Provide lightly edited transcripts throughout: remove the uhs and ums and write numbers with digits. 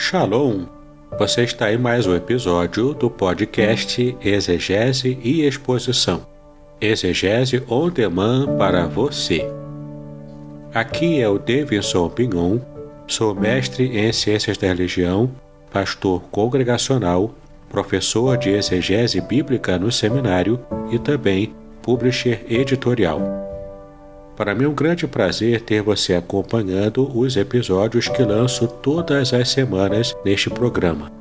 Shalom! Você está em mais um episódio do podcast Exegese e Exposição. Exegese on demand para você. Aqui é o Davidson Pignon, sou mestre em Ciências da Religião, pastor congregacional, professor de exegese bíblica no seminário e também publisher editorial. Para mim é um grande prazer ter você acompanhando os episódios que lanço todas as semanas neste programa.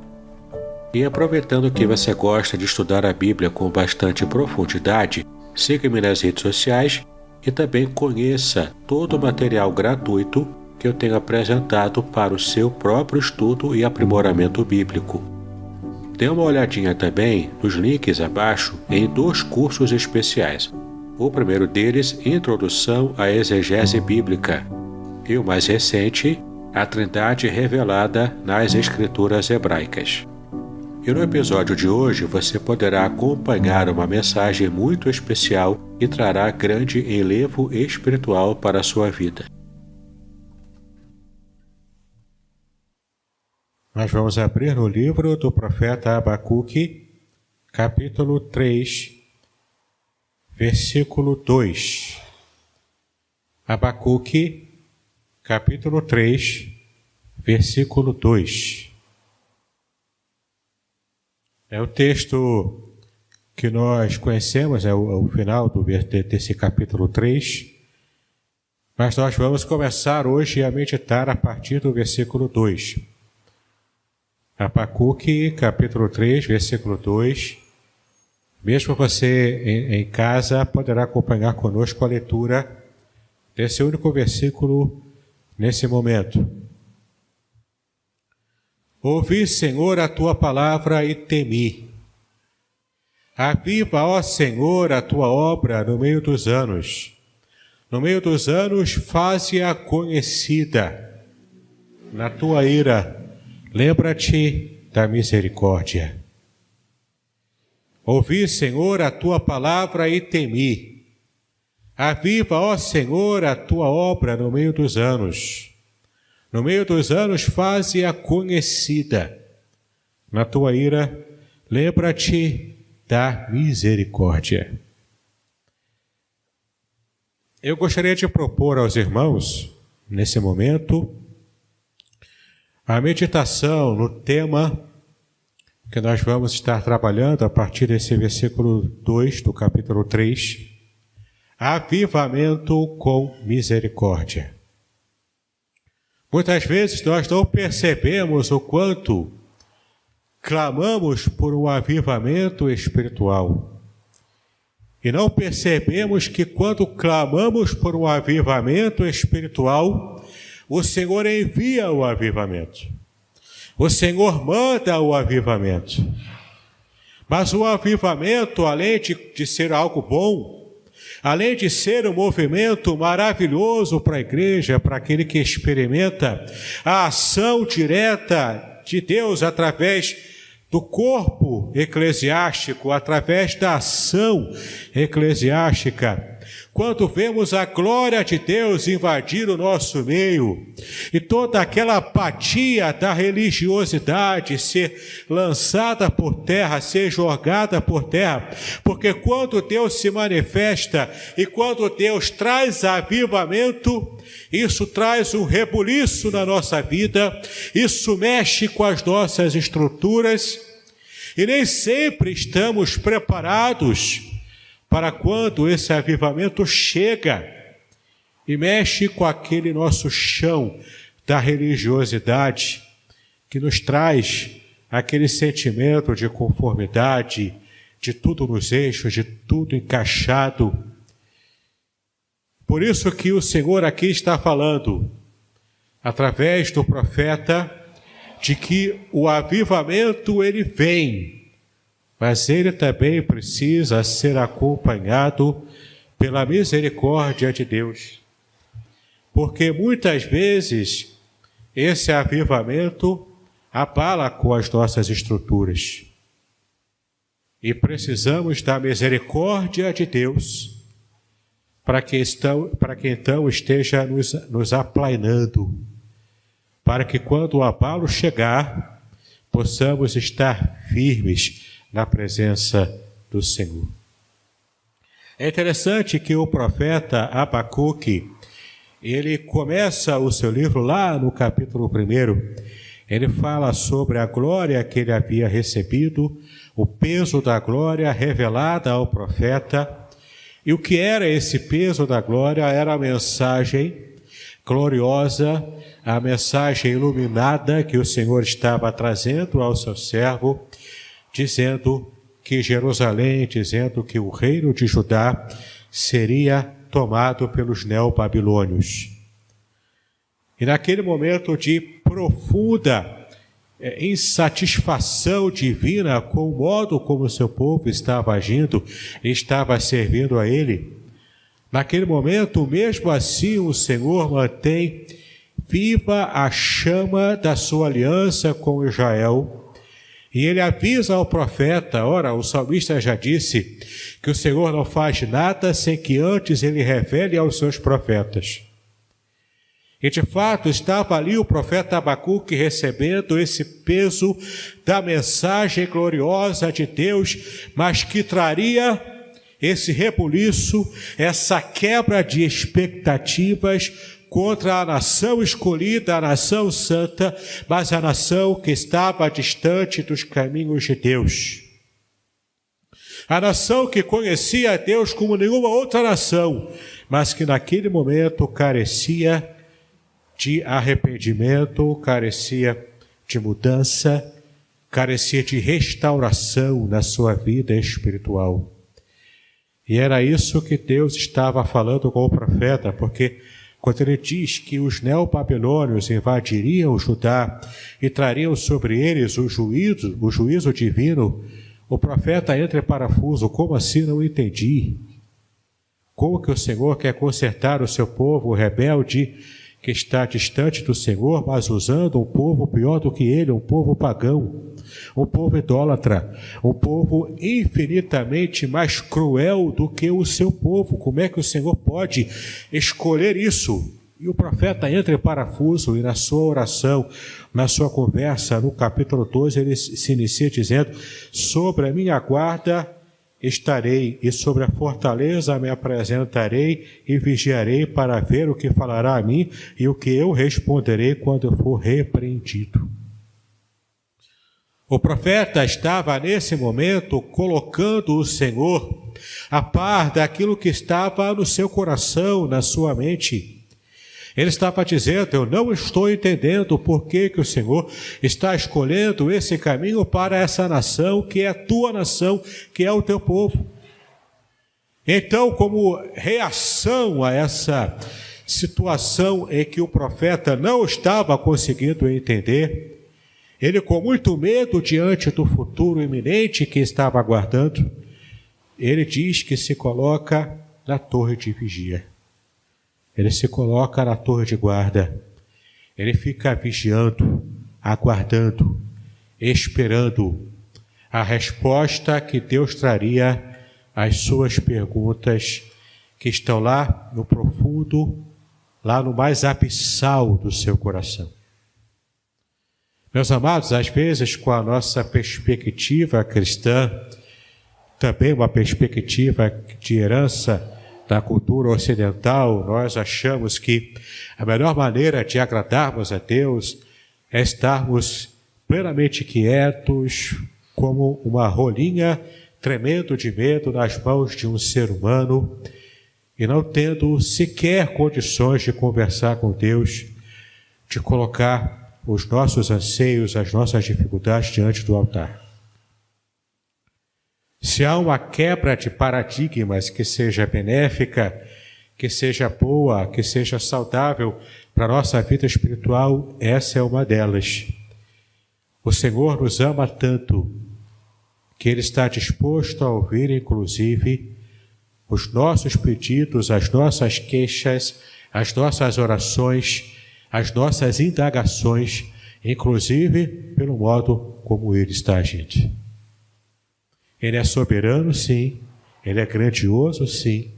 E aproveitando que você gosta de estudar a Bíblia com bastante profundidade, siga-me nas redes sociais e também conheça todo o material gratuito que eu tenho apresentado para o seu próprio estudo e aprimoramento bíblico. Dê uma olhadinha também nos links abaixo em 2 cursos especiais. O primeiro deles, Introdução à Exegese Bíblica, e o mais recente, A Trindade Revelada nas Escrituras Hebraicas. E no episódio de hoje você poderá acompanhar uma mensagem muito especial e trará grande enlevo espiritual para a sua vida. Nós vamos abrir no livro do profeta Abacuque, capítulo 3, versículo 2. Abacuque, capítulo 3, versículo 2. É o texto que nós conhecemos, é o final desse capítulo 3, mas nós vamos começar hoje a meditar a partir do versículo 2. Abacuque, capítulo 3, versículo 2. Mesmo você em casa poderá acompanhar conosco a leitura desse único versículo nesse momento. Ouvi, Senhor, a tua palavra e temi. Aviva, ó Senhor, a tua obra no meio dos anos. No meio dos anos, faze-a conhecida. Na tua ira, lembra-te da misericórdia. Ouvi, Senhor, a tua palavra e temi. Aviva, ó Senhor, a tua obra no meio dos anos. No meio dos anos, faze-a conhecida. Na tua ira, lembra-te da misericórdia. Eu gostaria de propor aos irmãos, nesse momento, a meditação no tema que nós vamos estar trabalhando a partir desse versículo 2 do capítulo 3, avivamento com misericórdia. Muitas vezes nós não percebemos o quanto clamamos por um avivamento espiritual. E não percebemos que quando clamamos por um avivamento espiritual, o Senhor envia o avivamento. O Senhor manda o avivamento. Mas o avivamento, além de ser algo bom, além de ser um movimento maravilhoso para a igreja, para aquele que experimenta a ação direta de Deus através do corpo eclesiástico, através da ação eclesiástica, quando vemos a glória de Deus invadir o nosso meio e toda aquela apatia da religiosidade ser lançada por terra, ser jogada por terra, porque quando Deus se manifesta e quando Deus traz avivamento, isso traz um rebuliço na nossa vida, isso mexe com as nossas estruturas e nem sempre estamos preparados para quando esse avivamento chega e mexe com aquele nosso chão da religiosidade, que nos traz aquele sentimento de conformidade, de tudo nos eixos, de tudo encaixado. Por isso que o Senhor aqui está falando, através do profeta, de que o avivamento ele vem, mas ele também precisa ser acompanhado pela misericórdia de Deus. Porque muitas vezes esse avivamento abala com as nossas estruturas. E precisamos da misericórdia de Deus para que então esteja nos aplainando, para que quando o abalo chegar, possamos estar firmes na presença do Senhor. É interessante que o profeta Abacuque, ele começa o seu livro lá no capítulo 1, ele fala sobre a glória que ele havia recebido, o peso da glória revelada ao profeta. E o que era esse peso da glória? Era a mensagem gloriosa, a mensagem iluminada que o Senhor estava trazendo ao seu servo, dizendo que Jerusalém, dizendo que o reino de Judá seria tomado pelos neobabilônios. E naquele momento de profunda insatisfação divina com o modo como o seu povo estava agindo, estava servindo a ele, naquele momento, mesmo assim, o Senhor mantém viva a chama da sua aliança com Israel, e ele avisa ao profeta. Ora, o salmista já disse que o Senhor não faz nada sem que antes ele revele aos seus profetas. E de fato estava ali o profeta Abacuque recebendo esse peso da mensagem gloriosa de Deus, mas que traria esse rebuliço, essa quebra de expectativas contra a nação escolhida, a nação santa, mas a nação que estava distante dos caminhos de Deus. A nação que conhecia a Deus como nenhuma outra nação, mas que naquele momento carecia de arrependimento, carecia de mudança, carecia de restauração na sua vida espiritual. E era isso que Deus estava falando com o profeta, porque quando ele diz que os neobabilônios invadiriam Judá e trariam sobre eles o juízo divino, o profeta entra em parafuso. Como assim? Não entendi. Como que o Senhor quer consertar o seu povo rebelde, que está distante do Senhor, mas usando um povo pior do que ele, um povo pagão, um povo idólatra, um povo infinitamente mais cruel do que o seu povo? Como é que o Senhor pode escolher isso? E o profeta entra em parafuso, e na sua oração, na sua conversa, no capítulo 12, ele se inicia dizendo: sobre a minha guarda estarei, e sobre a fortaleza me apresentarei e vigiarei para ver o que falará a mim e o que eu responderei quando eu for repreendido. O profeta estava nesse momento colocando o Senhor a par daquilo que estava no seu coração, na sua mente. Ele estava dizendo: eu não estou entendendo por que o Senhor está escolhendo esse caminho para essa nação, que é a tua nação, que é o teu povo. Então, como reação a essa situação em que o profeta não estava conseguindo entender, ele, com muito medo diante do futuro iminente que estava aguardando, ele diz que se coloca na torre de vigia. Ele se coloca na torre de guarda, ele fica vigiando, aguardando, esperando a resposta que Deus traria às suas perguntas que estão lá no profundo, lá no mais abissal do seu coração. Meus amados, às vezes com a nossa perspectiva cristã, também uma perspectiva de herança da cultura ocidental, nós achamos que a melhor maneira de agradarmos a Deus é estarmos plenamente quietos, como uma rolinha tremendo de medo nas mãos de um ser humano e não tendo sequer condições de conversar com Deus, de colocar os nossos anseios, as nossas dificuldades diante do altar. Se há uma quebra de paradigmas que seja benéfica, que seja boa, que seja saudável para a nossa vida espiritual, essa é uma delas. O Senhor nos ama tanto que Ele está disposto a ouvir, inclusive, os nossos pedidos, as nossas queixas, as nossas orações, as nossas indagações, inclusive pelo modo como Ele está agindo. Ele é soberano, sim. Ele é grandioso, sim.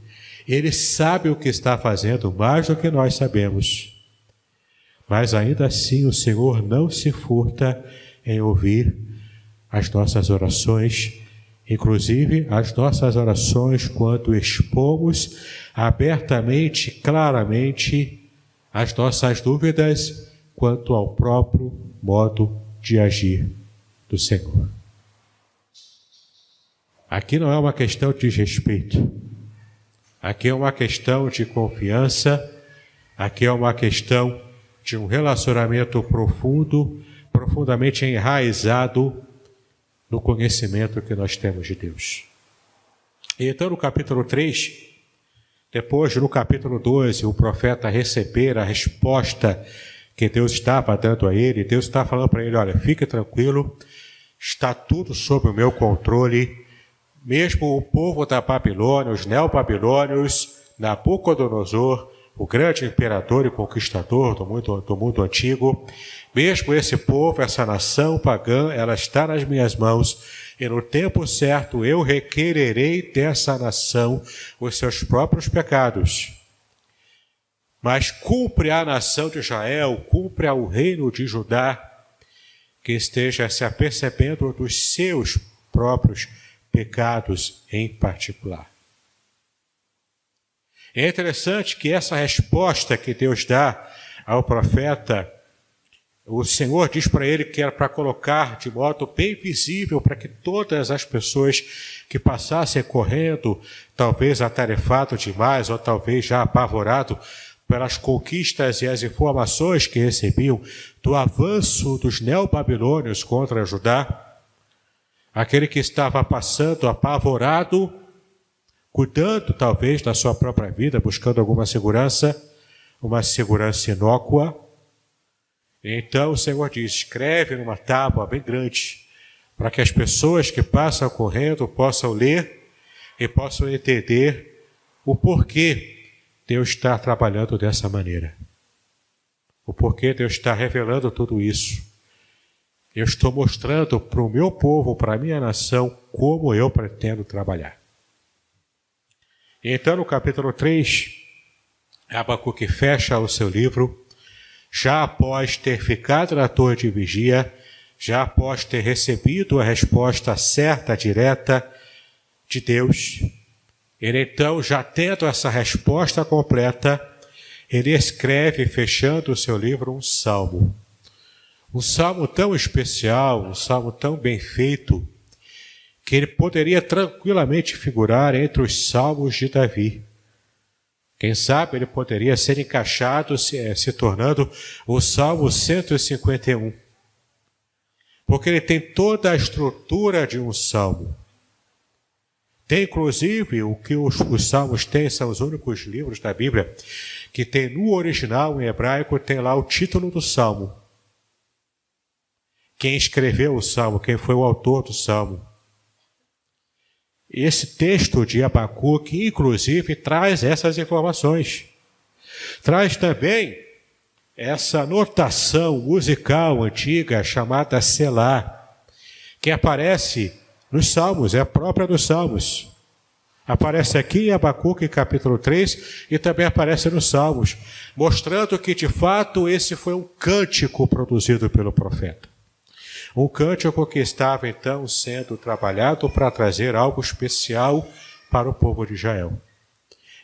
Ele sabe o que está fazendo mais do que nós sabemos. mas ainda assim o Senhor não se furta em ouvir as nossas orações, inclusive as nossas orações quando expomos abertamente, claramente, as nossas dúvidas quanto ao próprio modo de agir do Senhor. Aqui não é uma questão de desrespeito, aqui é uma questão de confiança, aqui é uma questão de um relacionamento profundo, profundamente enraizado no conhecimento que nós temos de Deus. E então no capítulo 3, depois no capítulo 12, o profeta receber a resposta que Deus estava dando a ele, Deus está falando para ele, olha, fique tranquilo, está tudo sob o meu controle. Mesmo o povo da Babilônia, os neobabilônios, Nabucodonosor, o grande imperador e conquistador do mundo antigo, mesmo esse povo, essa nação pagã, ela está nas minhas mãos, e no tempo certo eu requererei dessa nação os seus próprios pecados. Mas cumpre à nação de Israel, cumpre ao reino de Judá, que esteja se apercebendo dos seus próprios pecados em particular. É interessante que essa resposta que Deus dá ao profeta, o Senhor diz para ele que era para colocar de modo bem visível para que todas as pessoas que passassem correndo, talvez atarefado demais ou talvez já apavorado pelas conquistas e as informações que recebiam do avanço dos neobabilônios contra Judá, aquele que estava passando apavorado, cuidando talvez da sua própria vida, buscando alguma segurança, uma segurança inócua. Então o Senhor diz, escreve numa tábua bem grande, para que as pessoas que passam correndo possam ler e possam entender o porquê Deus está trabalhando dessa maneira. O porquê Deus está revelando tudo isso. Eu estou mostrando para o meu povo, para a minha nação, como eu pretendo trabalhar. Então, no capítulo 3, Abacuque fecha o seu livro, já após ter ficado na torre de vigia, já após ter recebido a resposta certa, direta de Deus, ele então, já tendo essa resposta completa, ele escreve, fechando o seu livro, um salmo. Um salmo tão especial, um salmo tão bem feito, que ele poderia tranquilamente figurar entre os salmos de Davi. Quem sabe ele poderia ser encaixado, se tornando o Salmo 151. Porque ele tem toda a estrutura de um salmo. Tem inclusive, o que os salmos têm, são os únicos livros da Bíblia, que tem no original, em hebraico, tem lá o título do salmo. Quem escreveu o salmo, quem foi o autor do salmo. Esse texto de Abacuque, inclusive, traz essas informações. Traz também essa notação musical antiga chamada Selá, que aparece nos Salmos, é a própria dos Salmos. Aparece aqui em Abacuque capítulo 3 e também aparece nos Salmos, mostrando que de fato esse foi um cântico produzido pelo profeta. Um cântico que estava então sendo trabalhado para trazer algo especial para o povo de Israel.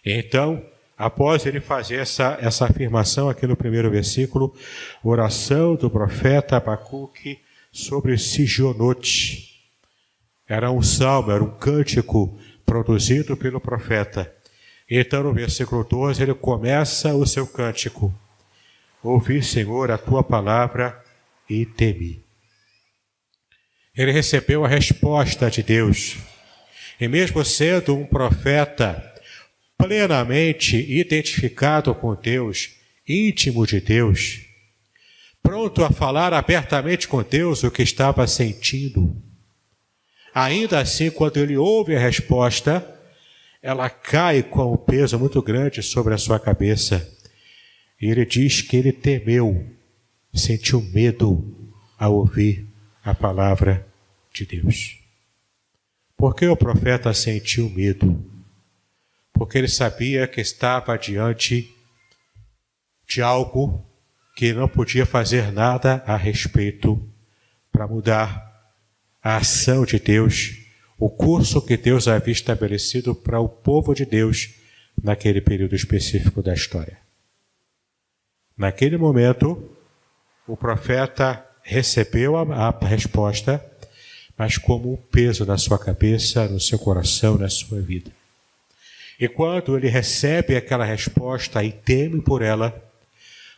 Então, após ele fazer essa afirmação aqui no primeiro versículo, oração do profeta Abacuque sobre Sigionote. Era um salmo, era um cântico produzido pelo profeta. Então, no versículo 12, ele começa o seu cântico. Ouvi, Senhor, a tua palavra e temi. Ele recebeu a resposta de Deus. E mesmo sendo um profeta plenamente identificado com Deus, íntimo de Deus, pronto a falar abertamente com Deus o que estava sentindo, ainda assim, quando ele ouve a resposta, ela cai com um peso muito grande sobre a sua cabeça. E ele diz que ele temeu, sentiu medo ao ouvir a palavra de Deus. Por que o profeta sentiu medo? Porque ele sabia que estava diante de algo que não podia fazer nada a respeito para mudar a ação de Deus, o curso que Deus havia estabelecido para o povo de Deus naquele período específico da história. Naquele momento, o profeta recebeu a resposta, mas como um peso na sua cabeça, no seu coração, na sua vida. E quando ele recebe aquela resposta e teme por ela,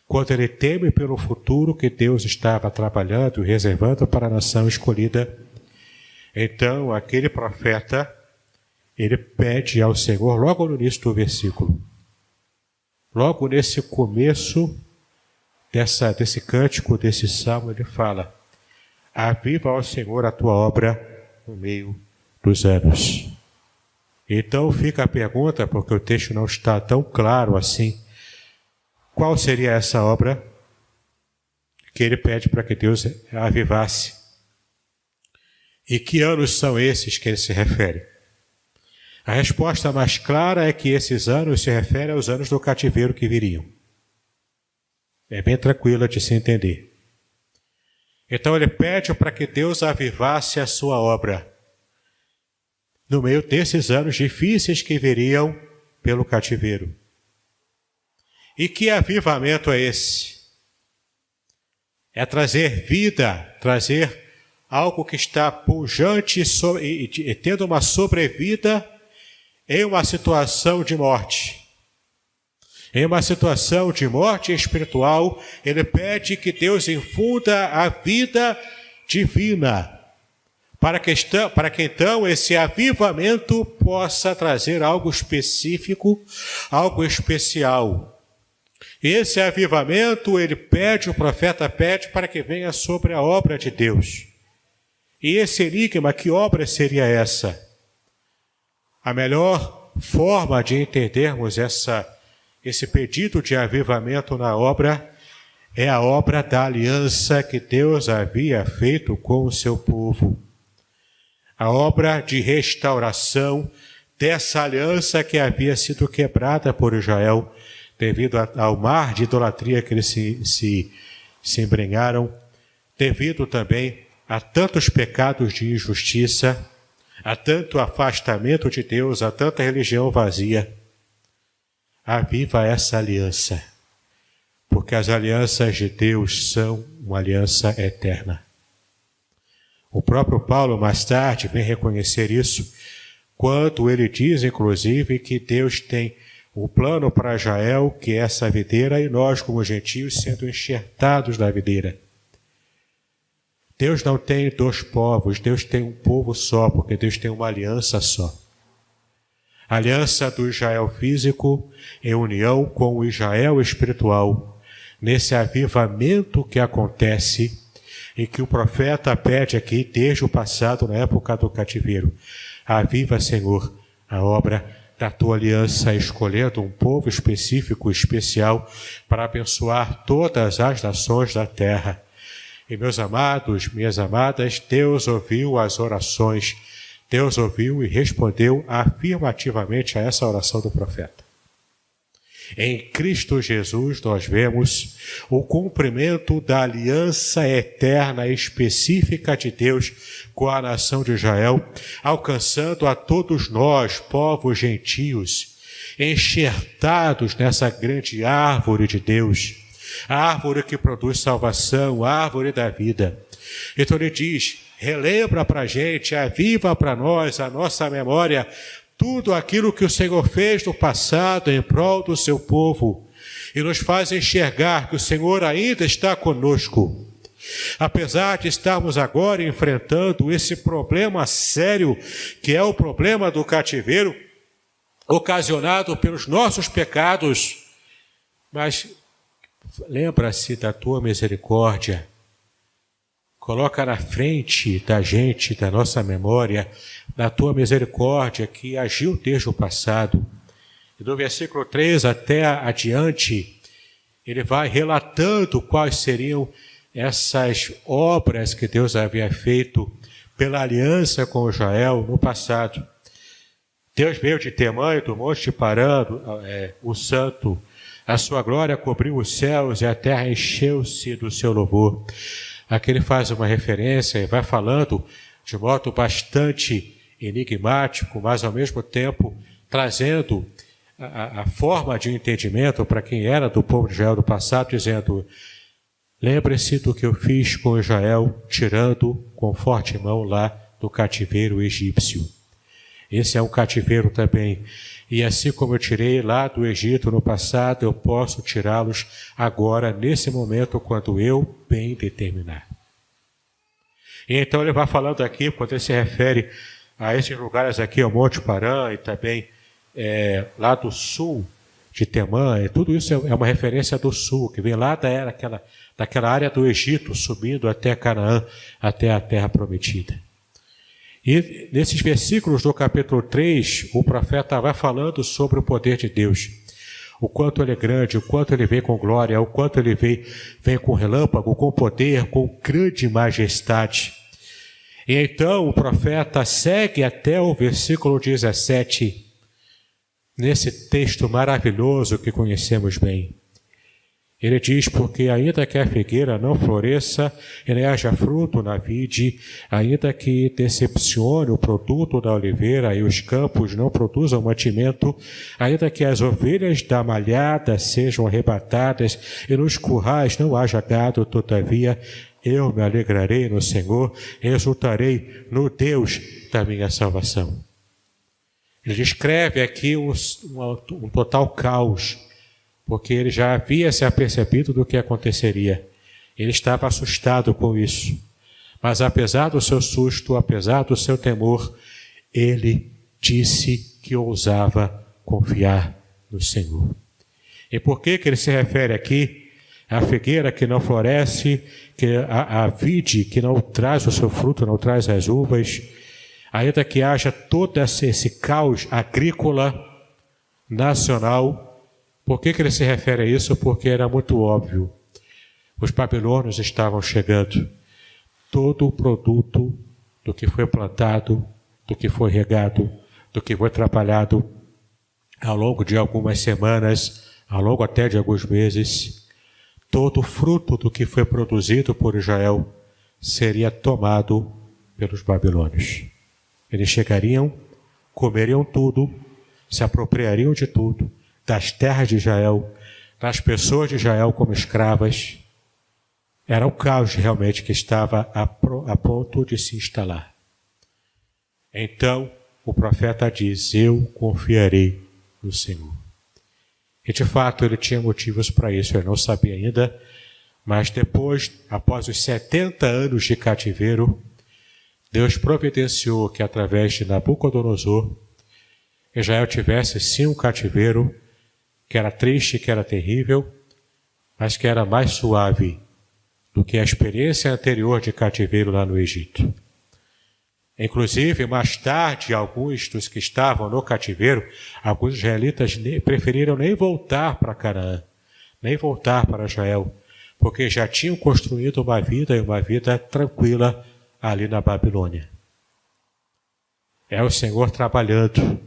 quando ele teme pelo futuro que Deus estava trabalhando e reservando para a nação escolhida, então aquele profeta, ele pede ao Senhor, logo no início do versículo, logo nesse começo desse cântico, desse salmo, ele fala: aviva ao Senhor a tua obra no meio dos anos. Então fica a pergunta, porque o texto não está tão claro assim, qual seria essa obra que ele pede para que Deus avivasse? E que anos são esses que ele se refere? A resposta mais clara é que esses anos se referem aos anos do cativeiro que viriam. É bem tranquila de se entender. Então ele pede para que Deus avivasse a sua obra no meio desses anos difíceis que viriam pelo cativeiro. E que avivamento é esse? É trazer vida, trazer algo que está pujante e tendo uma sobrevida em uma situação de morte. Em uma situação de morte espiritual, ele pede que Deus infunda a vida divina, para que então esse avivamento possa trazer algo específico, algo especial. Esse avivamento, o profeta pede para que venha sobre a obra de Deus. E esse enigma, que obra seria essa? A melhor forma de entendermos esse pedido de avivamento na obra é a obra da aliança que Deus havia feito com o seu povo. A obra de restauração dessa aliança que havia sido quebrada por Israel devido ao mar de idolatria que eles se embrenharam, devido também a tantos pecados de injustiça, a tanto afastamento de Deus, a tanta religião vazia. Aviva essa aliança, porque as alianças de Deus são uma aliança eterna. O próprio Paulo, mais tarde, vem reconhecer isso, quando ele diz, inclusive, que Deus tem o plano para Israel, que é essa videira, e nós, como gentios, sendo enxertados na videira. Deus não tem dois povos, Deus tem um povo só, porque Deus tem uma aliança só. A aliança do Israel físico em união com o Israel espiritual, nesse avivamento que acontece e que o profeta pede aqui desde o passado, na época do cativeiro. Aviva, Senhor, a obra da tua aliança, escolhendo um povo específico, especial, para abençoar todas as nações da terra. E meus amados, minhas amadas, Deus ouviu as orações, Deus ouviu e respondeu afirmativamente a essa oração do profeta. Em Cristo Jesus nós vemos o cumprimento da aliança eterna e específica de Deus com a nação de Israel, alcançando a todos nós, povos gentios, enxertados nessa grande árvore de Deus, a árvore que produz salvação, a árvore da vida. Então ele diz, relembra para a gente, aviva para nós a nossa memória, tudo aquilo que o Senhor fez no passado em prol do seu povo e nos faz enxergar que o Senhor ainda está conosco. Apesar de estarmos agora enfrentando esse problema sério, que é o problema do cativeiro, ocasionado pelos nossos pecados, mas lembra-se da tua misericórdia. Coloca na frente da gente, da nossa memória, da tua misericórdia que agiu desde o passado. E do versículo 3 até adiante, ele vai relatando quais seriam essas obras que Deus havia feito pela aliança com Israel no passado. Deus veio de Temã, do Monte Parã, o santo, A sua glória cobriu os céus e a terra encheu-se do seu louvor. Aqui ele faz uma referência e vai falando de modo bastante enigmático, mas ao mesmo tempo trazendo a forma de entendimento para quem era do povo de Israel do passado, dizendo: lembre-se do que eu fiz com Israel, tirando com forte mão lá do cativeiro egípcio. Esse é um cativeiro também. E assim como eu tirei lá do Egito no passado, eu posso tirá-los agora, nesse momento, quando eu bem determinar. E então ele vai falando aqui, quando ele se refere a esses lugares aqui, ao Monte Parã e também lá do sul de Temã, tudo isso é uma referência do sul, que vem lá daquela área do Egito, subindo até Canaã, até a terra prometida. E nesses versículos do capítulo 3, o profeta vai falando sobre o poder de Deus. O quanto ele é grande, o quanto ele vem com glória, o quanto ele vem com relâmpago, com poder, com grande majestade. E então o profeta segue até o versículo 17, nesse texto maravilhoso que conhecemos bem. Ele diz: porque ainda que a figueira não floresça e nem haja fruto na vide, ainda que decepcione o produto da oliveira e os campos não produzam mantimento, ainda que as ovelhas da malhada sejam arrebatadas e nos currais não haja gado, todavia eu me alegrarei no Senhor, exultarei no Deus da minha salvação. Ele descreve aqui um total caos, porque ele já havia se apercebido do que aconteceria. Ele estava assustado com isso. Mas apesar do seu susto, apesar do seu temor, ele disse que ousava confiar no Senhor. E por que ele se refere aqui à figueira que não floresce, a vide que não traz o seu fruto, não traz as uvas, ainda que haja todo esse caos agrícola nacional? Por que ele se refere a isso? Porque era muito óbvio. Os babilônios estavam chegando. Todo o produto do que foi plantado, do que foi regado, do que foi trabalhado ao longo de algumas semanas, ao longo até de alguns meses, todo o fruto do que foi produzido por Israel seria tomado pelos babilônios. Eles chegariam, comeriam tudo, se apropriariam de tudo, das terras de Israel, das pessoas de Israel como escravas. Era o caos realmente que estava a ponto de se instalar. Então o profeta diz: eu confiarei no Senhor. E de fato ele tinha motivos para isso, ele não sabia ainda, mas depois, após os 70 anos de cativeiro, Deus providenciou que através de Nabucodonosor, Israel tivesse sim um cativeiro, que era triste, que era terrível, mas que era mais suave do que a experiência anterior de cativeiro lá no Egito. Inclusive, mais tarde, alguns dos que estavam no cativeiro, alguns israelitas preferiram nem voltar para Canaã, nem voltar para Israel, porque já tinham construído uma vida tranquila ali na Babilônia. É o Senhor trabalhando,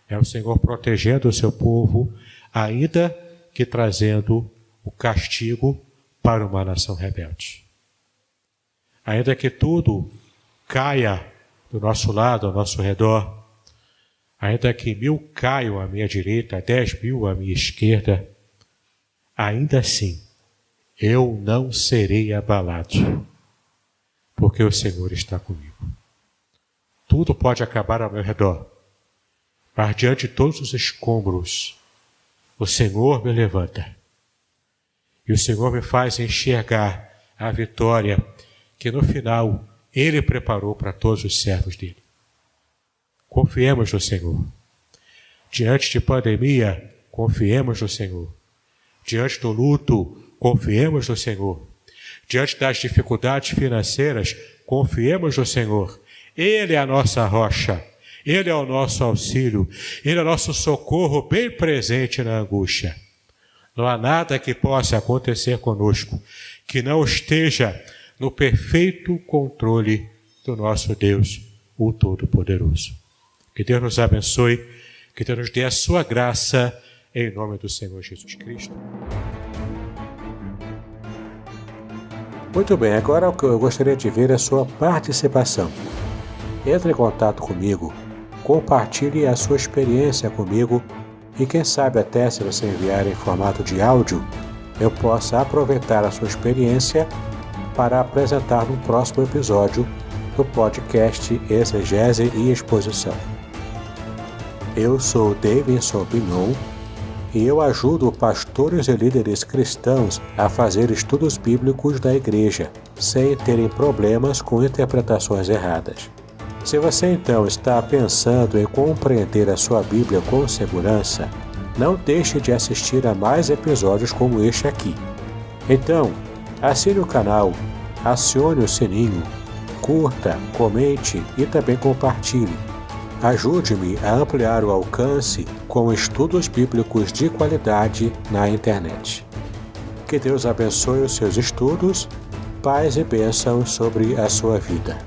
é o Senhor protegendo o seu povo, ainda que trazendo o castigo para uma nação rebelde. Ainda que tudo caia do nosso lado, ao nosso redor, ainda que 1000 caiam à minha direita, 10.000 à minha esquerda, ainda assim eu não serei abalado, porque o Senhor está comigo. Tudo pode acabar ao meu redor, mas diante de todos os escombros, o Senhor me levanta. E o Senhor me faz enxergar a vitória que no final Ele preparou para todos os servos dele. Confiemos no Senhor. Diante de pandemia, confiemos no Senhor. Diante do luto, confiemos no Senhor. Diante das dificuldades financeiras, confiemos no Senhor. Ele é a nossa rocha. Ele é o nosso auxílio, Ele é o nosso socorro bem presente na angústia. Não há nada que possa acontecer conosco que não esteja no perfeito controle do nosso Deus, o Todo-Poderoso. Que Deus nos abençoe, que Deus nos dê a sua graça Em nome do Senhor Jesus Cristo. Muito bem, agora o que eu gostaria de ver é a sua participação. Entre em contato comigo, compartilhe a sua experiência comigo e quem sabe até se você enviar em formato de áudio, eu possa aproveitar a sua experiência para apresentar no próximo episódio do podcast Exegese e Exposição. Eu sou Davidson Pignon e eu ajudo pastores e líderes cristãos a fazer estudos bíblicos da igreja, sem terem problemas com interpretações erradas. Se você então está pensando em compreender a sua Bíblia com segurança, não deixe de assistir a mais episódios como este aqui. Então, assine o canal, acione o sininho, curta, comente e também compartilhe. Ajude-me a ampliar o alcance com estudos bíblicos de qualidade na internet. Que Deus abençoe os seus estudos, paz e bênçãos sobre a sua vida.